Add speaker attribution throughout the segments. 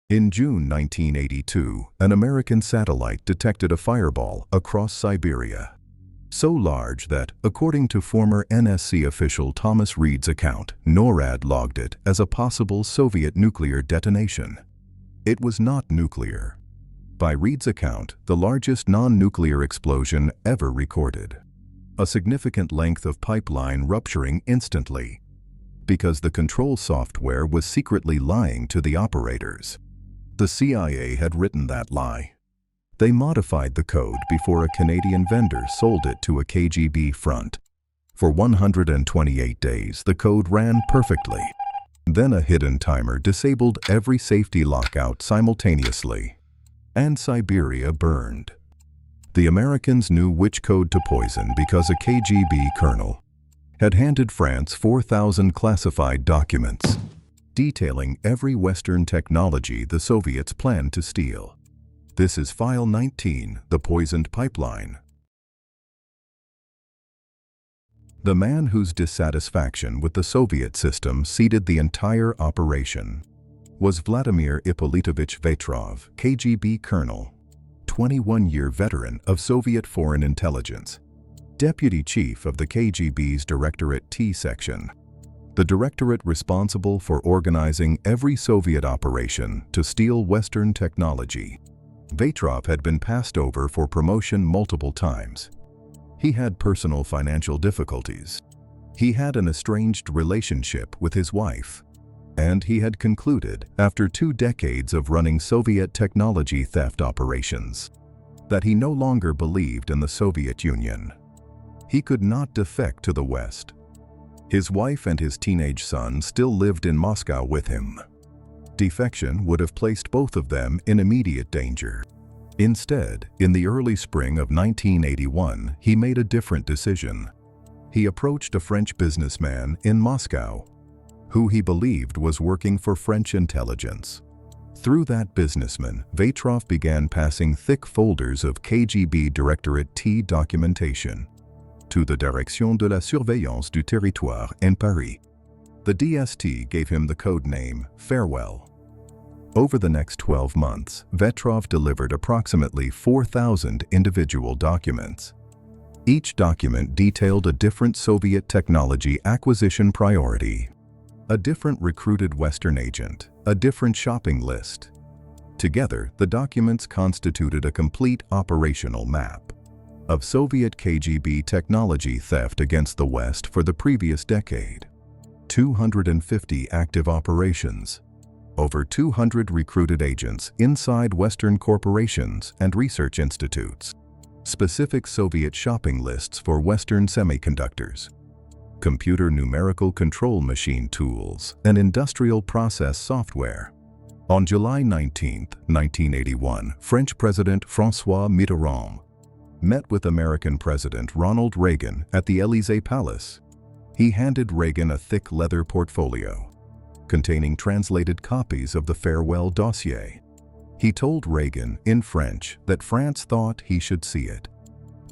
Speaker 1: In June 1982, an American satellite detected a fireball across Siberia. So large that, according to former NSC official Thomas Reed's account, NORAD logged it as a possible Soviet nuclear detonation. It was not nuclear. By Reed's account, the largest non-nuclear explosion ever recorded. A significant length of pipeline rupturing instantly, because the control software was secretly lying to the operators. The CIA had written that lie. They modified the code before a Canadian vendor sold it to a KGB front. For 128 days, the code ran perfectly. Then a hidden timer disabled every safety lockout simultaneously, and Siberia burned. The Americans knew which code to poison because a KGB colonel had handed France 4,000 classified documents detailing every Western technology the Soviets planned to steal. This is File 19, The Poisoned Pipeline. The man whose dissatisfaction with the Soviet system seeded the entire operation was Vladimir Ippolitovich Vetrov, KGB colonel, 21-year veteran of Soviet foreign intelligence, deputy chief of the KGB's Directorate T section, the directorate responsible for organizing every Soviet operation to steal Western technology. Vetrov had been passed over for promotion multiple times. He had personal financial difficulties. He had an estranged relationship with his wife. And he had concluded, after 2 decades of running Soviet technology theft operations, that he no longer believed in the Soviet Union. He could not defect to the West. His wife and his teenage son still lived in Moscow with him. Defection would have placed both of them in immediate danger. Instead, in the early spring of 1981, he made a different decision. He approached a French businessman in Moscow, who he believed was working for French intelligence. Through that businessman, Vetrov began passing thick folders of KGB Directorate T documentation to the Direction de la Surveillance du Territoire in Paris. The DST gave him the code name Farewell. Over the next 12 months, Vetrov delivered approximately 4,000 individual documents. Each document detailed a different Soviet technology acquisition priority, a different recruited Western agent, a different shopping list. Together, the documents constituted a complete operational map of Soviet KGB technology theft against the West for the previous decade. 250 active operations, over 200 recruited agents inside Western corporations and research institutes, specific Soviet shopping lists for Western semiconductors, computer numerical control machine tools, and industrial process software. On July 19, 1981, French President François Mitterrand met with American President Ronald Reagan at the Élysée Palace. He handed Reagan a thick leather portfolio containing translated copies of the Farewell Dossier. He told Reagan in French that France thought he should see it.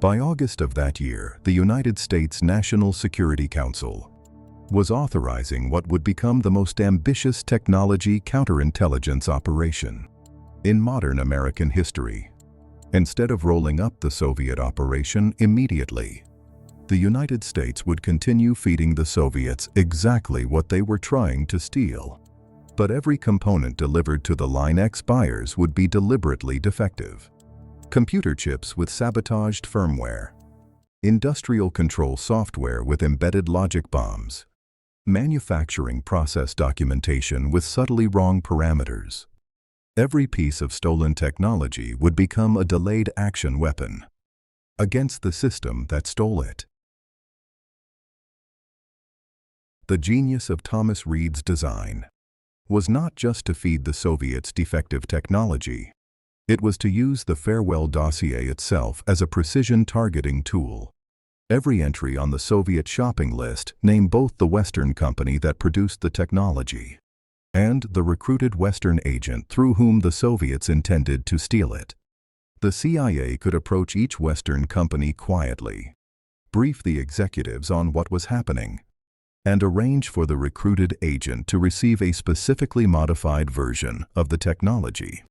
Speaker 1: By August of that year, the United States National Security Council was authorizing what would become the most ambitious technology counterintelligence operation in modern American history. Instead of rolling up the Soviet operation immediately, the United States would continue feeding the Soviets exactly what they were trying to steal. But every component delivered to the Line X buyers would be deliberately defective. Computer chips with sabotaged firmware, industrial control software with embedded logic bombs, manufacturing process documentation with subtly wrong parameters. Every piece of stolen technology would become a delayed action weapon against the system that stole it. The genius of Thomas Reed's design was not just to feed the Soviets defective technology. It was to use the Farewell Dossier itself as a precision targeting tool. Every entry on the Soviet shopping list named both the Western company that produced the technology and the recruited Western agent through whom the Soviets intended to steal it. The CIA could approach each Western company quietly, brief the executives on what was happening, and arrange for the recruited agent to receive a specifically modified version of the technology,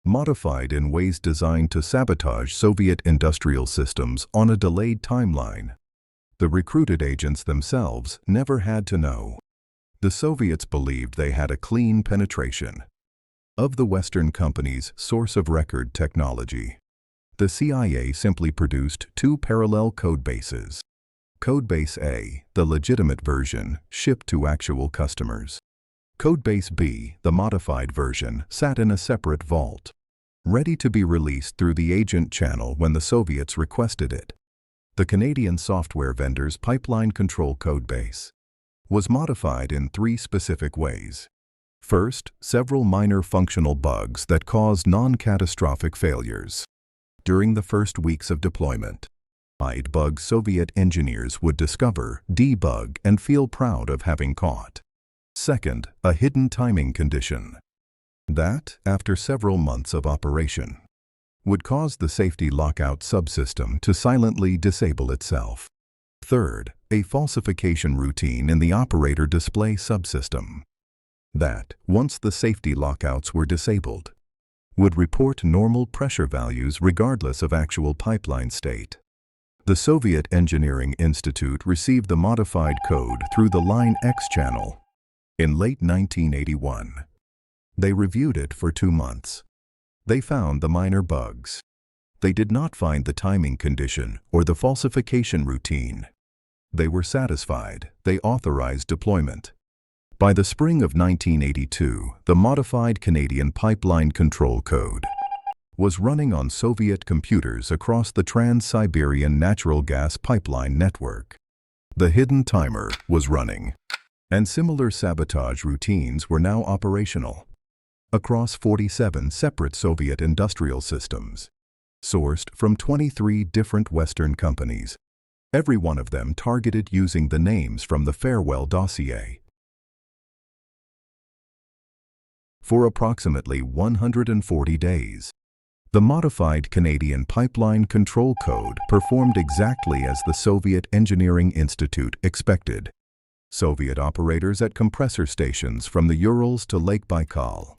Speaker 1: modified in ways designed to sabotage Soviet industrial systems on a delayed timeline. The recruited agents themselves never had to know. The Soviets believed they had a clean penetration of the Western company's source of record technology. The CIA simply produced two parallel codebases. Codebase A, the legitimate version, shipped to actual customers. Codebase B, the modified version, sat in a separate vault, ready to be released through the agent channel when the Soviets requested it. The Canadian software vendor's pipeline control codebase was modified in three specific ways. First, several minor functional bugs that caused non-catastrophic failures. During the first weeks of deployment, bugs Soviet engineers would discover, debug, and feel proud of having caught. Second, a hidden timing condition that, after several months of operation, would cause the safety lockout subsystem to silently disable itself. Third, a falsification routine in the operator display subsystem that, once the safety lockouts were disabled, would report normal pressure values regardless of actual pipeline state. The Soviet Engineering Institute received the modified code through the Line X channel in late 1981. They reviewed it for 2 months. They found the minor bugs. They did not find the timing condition or the falsification routine. They were satisfied. They authorized deployment. By the spring of 1982, the modified Canadian pipeline control code was running on Soviet computers across the trans-Siberian natural gas pipeline network. The hidden timer was running, and similar sabotage routines were now operational across 47 separate Soviet industrial systems, sourced from 23 different Western companies, every one of them targeted using the names from the farewell dossier. For approximately 140 days, the modified Canadian pipeline control code performed exactly as the Soviet Engineering Institute expected. Soviet operators at compressor stations from the Urals to Lake Baikal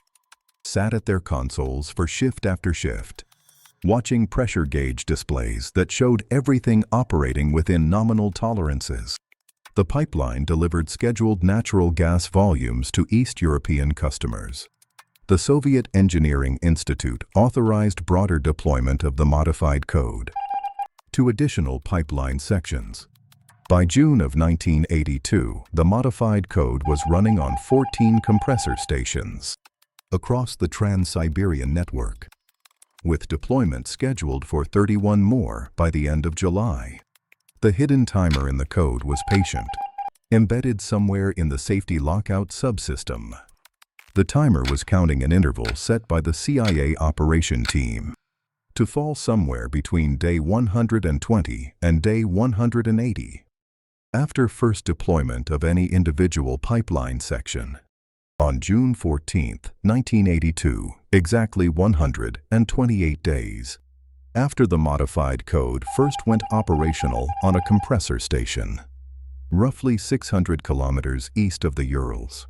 Speaker 1: sat at their consoles for shift after shift, watching pressure gauge displays that showed everything operating within nominal tolerances. The pipeline delivered scheduled natural gas volumes to East European customers. The Soviet Engineering Institute authorized broader deployment of the modified code to additional pipeline sections. By June of 1982, the modified code was running on 14 compressor stations across the trans-Siberian network, with deployment scheduled for 31 more by the end of July. The hidden timer in the code was patient, embedded somewhere in the safety lockout subsystem. The timer was counting an interval set by the CIA operation team to fall somewhere between day 120 and day 180 after first deployment of any individual pipeline section. On June 14, 1982, exactly 128 days after the modified code first went operational on a compressor station, roughly 600 kilometers east of the Urals,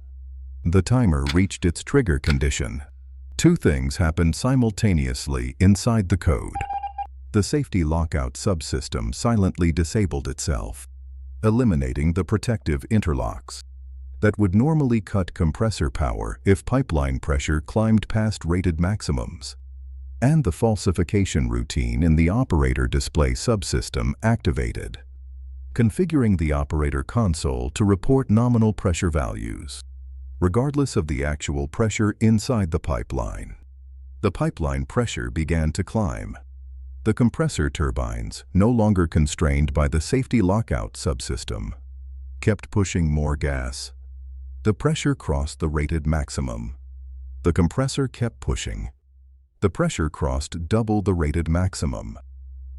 Speaker 1: the timer reached its trigger condition. Two things happened simultaneously inside the code. The safety lockout subsystem silently disabled itself, eliminating the protective interlocks that would normally cut compressor power if pipeline pressure climbed past rated maximums. And the falsification routine in the operator display subsystem activated, configuring the operator console to report nominal pressure values, regardless of the actual pressure inside the pipeline. The pipeline pressure began to climb. The compressor turbines, no longer constrained by the safety lockout subsystem, kept pushing more gas. The pressure crossed the rated maximum. The compressor kept pushing. The pressure crossed double the rated maximum.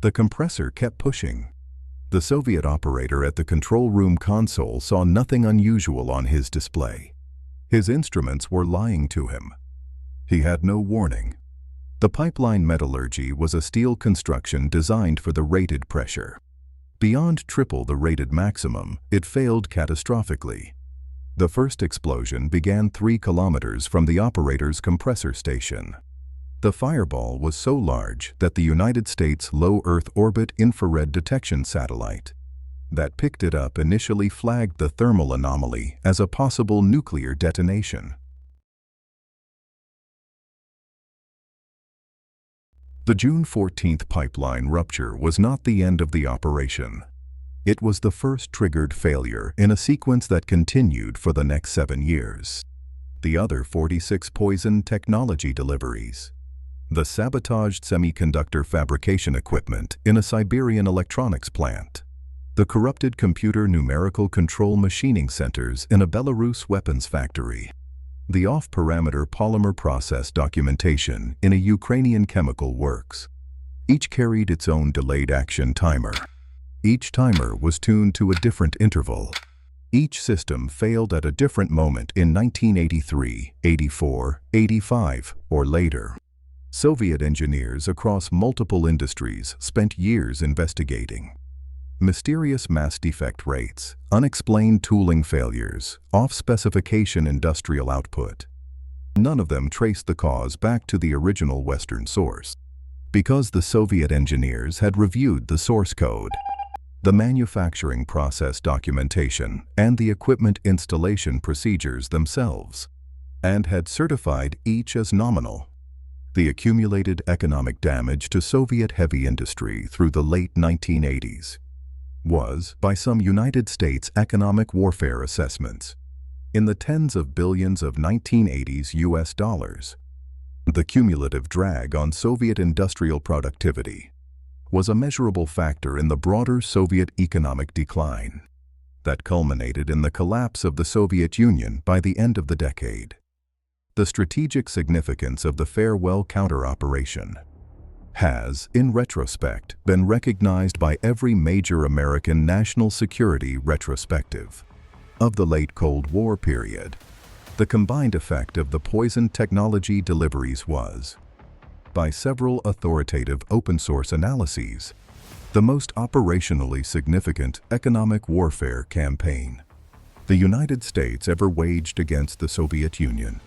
Speaker 1: The compressor kept pushing. The Soviet operator at the control room console saw nothing unusual on his display. His instruments were lying to him. He had no warning. The pipeline metallurgy was a steel construction designed for the rated pressure. Beyond triple the rated maximum, it failed catastrophically. The first explosion began 3 kilometers from the operator's compressor station. The fireball was so large that the United States Low Earth Orbit Infrared Detection Satellite that picked it up initially flagged the thermal anomaly as a possible nuclear detonation. The June 14th pipeline rupture was not the end of the operation. It was the first triggered failure in a sequence that continued for the next 7 years. The other 46 poison technology deliveries. The sabotaged semiconductor fabrication equipment in a Siberian electronics plant. The corrupted computer numerical control machining centers in a Belarus weapons factory. The off-parameter polymer process documentation in a Ukrainian chemical works. Each carried its own delayed action timer. Each timer was tuned to a different interval. Each system failed at a different moment in 1983, 84, 85, or later. Soviet engineers across multiple industries spent years investigating. Mysterious mass defect rates, unexplained tooling failures, off-specification industrial output. None of them traced the cause back to the original Western source. Because the Soviet engineers had reviewed the source code, the manufacturing process documentation, and the equipment installation procedures themselves, and had certified each as nominal. The accumulated economic damage to Soviet heavy industry through the late 1980s was, by some United States economic warfare assessments, in the tens of billions of 1980s US dollars. The cumulative drag on Soviet industrial productivity was a measurable factor in the broader Soviet economic decline that culminated in the collapse of the Soviet Union by the end of the decade. The strategic significance of the farewell counter-operation has, in retrospect, been recognized by every major American national security retrospective of the late Cold War period. The combined effect of the poison technology deliveries was, by several authoritative open-source analyses, the most operationally significant economic warfare campaign the United States ever waged against the Soviet Union.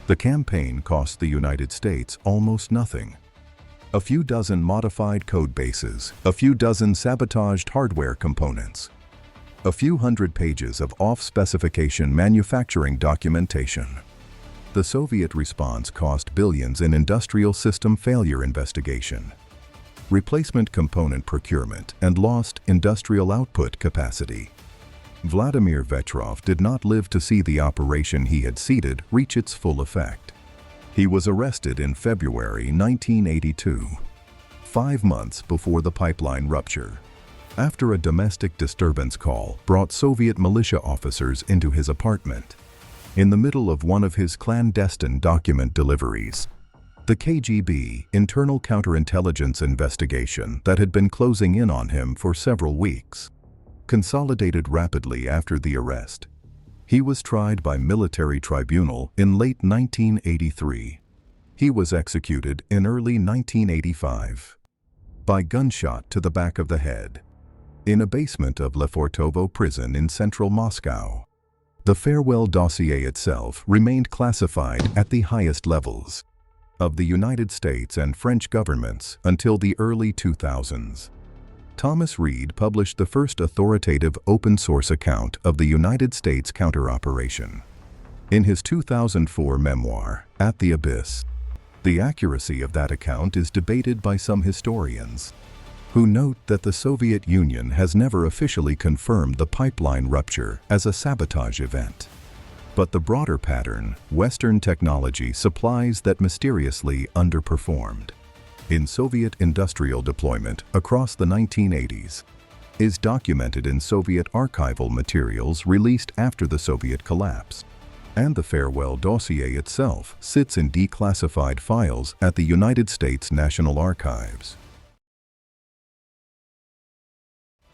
Speaker 1: The campaign cost the United States almost nothing. A few dozen modified code bases, a few dozen sabotaged hardware components, a few hundred pages of off-specification manufacturing documentation. The Soviet response cost billions in industrial system failure investigation, replacement component procurement, and lost industrial output capacity. Vladimir Vetrov did not live to see the operation he had seeded reach its full effect. He was arrested in February 1982, 5 months before the pipeline rupture, after a domestic disturbance call brought Soviet militia officers into his apartment. In the middle of one of his clandestine document deliveries, the KGB internal counterintelligence investigation that had been closing in on him for several weeks consolidated rapidly after the arrest. He was tried by military tribunal in late 1983. He was executed in early 1985 by gunshot to the back of the head in a basement of Lefortovo prison in central Moscow. The farewell dossier itself remained classified at the highest levels of the United States and French governments until the early 2000s. Thomas Reed published the first authoritative open-source account of the United States counter-operation in his 2004 memoir, At the Abyss. The accuracy of that account is debated by some historians, who note that the Soviet Union has never officially confirmed the pipeline rupture as a sabotage event. But the broader pattern, Western technology supplies that mysteriously underperformed in Soviet industrial deployment across the 1980s, is documented in Soviet archival materials released after the Soviet collapse. And the farewell dossier itself sits in declassified files at the United States National Archives.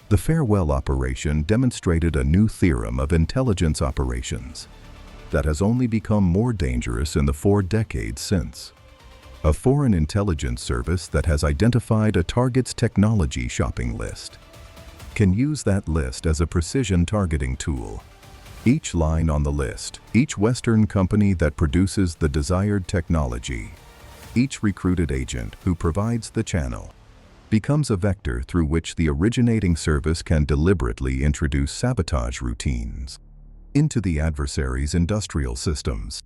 Speaker 1: The farewell operation demonstrated a new theorem of intelligence operations that has only become more dangerous in the 4 decades since. A foreign intelligence service that has identified a target's technology shopping list can use that list as a precision targeting tool. Each line on the list, each Western company that produces the desired technology, each recruited agent who provides the channel, becomes a vector through which the originating service can deliberately introduce sabotage routines into the adversary's industrial systems.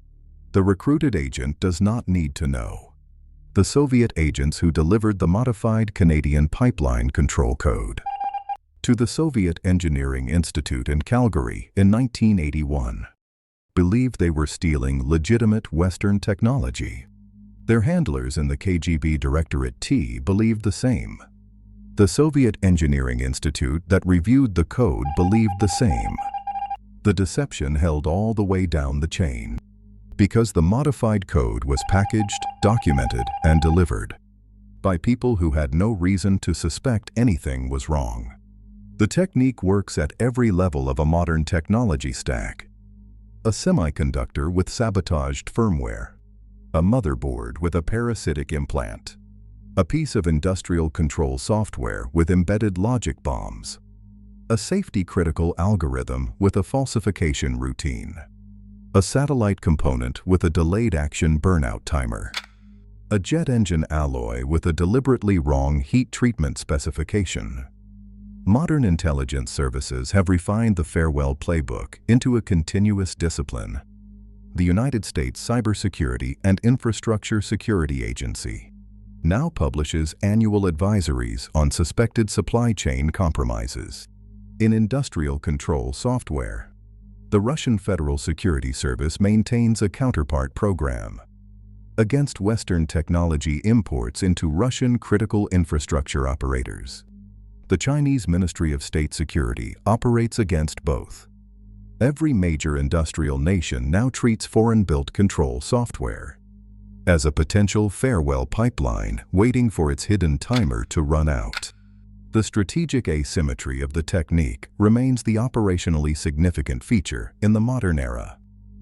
Speaker 1: The recruited agent does not need to know the Soviet agents who delivered the modified Canadian pipeline control code to the Soviet Engineering Institute in Calgary in 1981. Believed they were stealing legitimate Western technology. Their handlers in the KGB Directorate T believed the same. The Soviet Engineering Institute that reviewed the code believed the same. The deception held all the way down the chain, because the modified code was packaged, documented, and delivered by people who had no reason to suspect anything was wrong. The technique works at every level of a modern technology stack. A semiconductor with sabotaged firmware, a motherboard with a parasitic implant, a piece of industrial control software with embedded logic bombs, a safety-critical algorithm with a falsification routine, a satellite component with a delayed action burnout timer, a jet engine alloy with a deliberately wrong heat treatment specification. Modern intelligence services have refined the farewell playbook into a continuous discipline. The United States Cybersecurity and Infrastructure Security Agency now publishes annual advisories on suspected supply chain compromises in industrial control software. The Russian Federal Security Service maintains a counterpart program against Western technology imports into Russian critical infrastructure operators. The Chinese Ministry of State Security operates against both. Every major industrial nation now treats foreign-built control software as a potential farewell pipeline waiting for its hidden timer to run out. The strategic asymmetry of the technique remains the operationally significant feature in the modern era.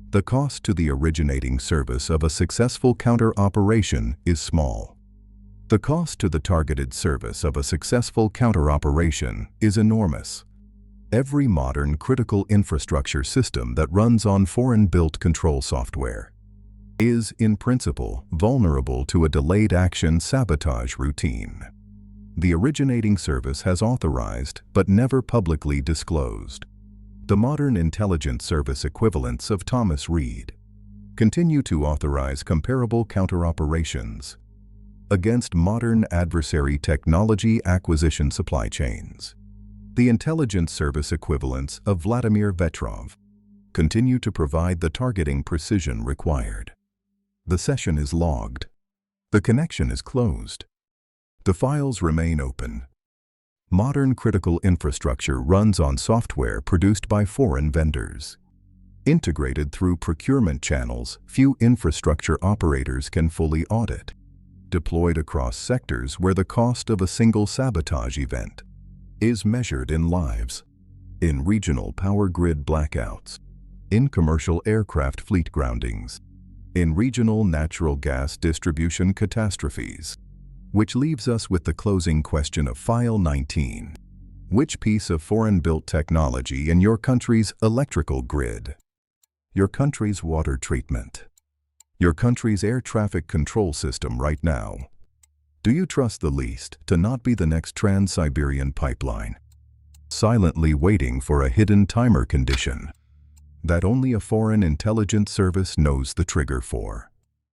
Speaker 1: The cost to the originating service of a successful counter-operation is small. The cost to the targeted service of a successful counter-operation is enormous. Every modern critical infrastructure system that runs on foreign-built control software is, in principle, vulnerable to a delayed action sabotage routine. The originating service has authorized but never publicly disclosed. The modern intelligence service equivalents of Thomas Reed continue to authorize comparable counter-operations against modern adversary technology acquisition supply chains. The intelligence service equivalents of Vladimir Vetrov continue to provide the targeting precision required. The session is logged. The connection is closed. The files remain open. Modern critical infrastructure runs on software produced by foreign vendors. Integrated through procurement channels few infrastructure operators can fully audit. Deployed across sectors where the cost of a single sabotage event is measured in lives, in regional power grid blackouts, in commercial aircraft fleet groundings, in regional natural gas distribution catastrophes. Which leaves us with the closing question of File 19. Which piece of foreign-built technology in your country's electrical grid, your country's water treatment, your country's air traffic control system right now, do you trust the least to not be the next trans-Siberian pipeline, silently waiting for a hidden timer condition that only a foreign intelligence service knows the trigger for?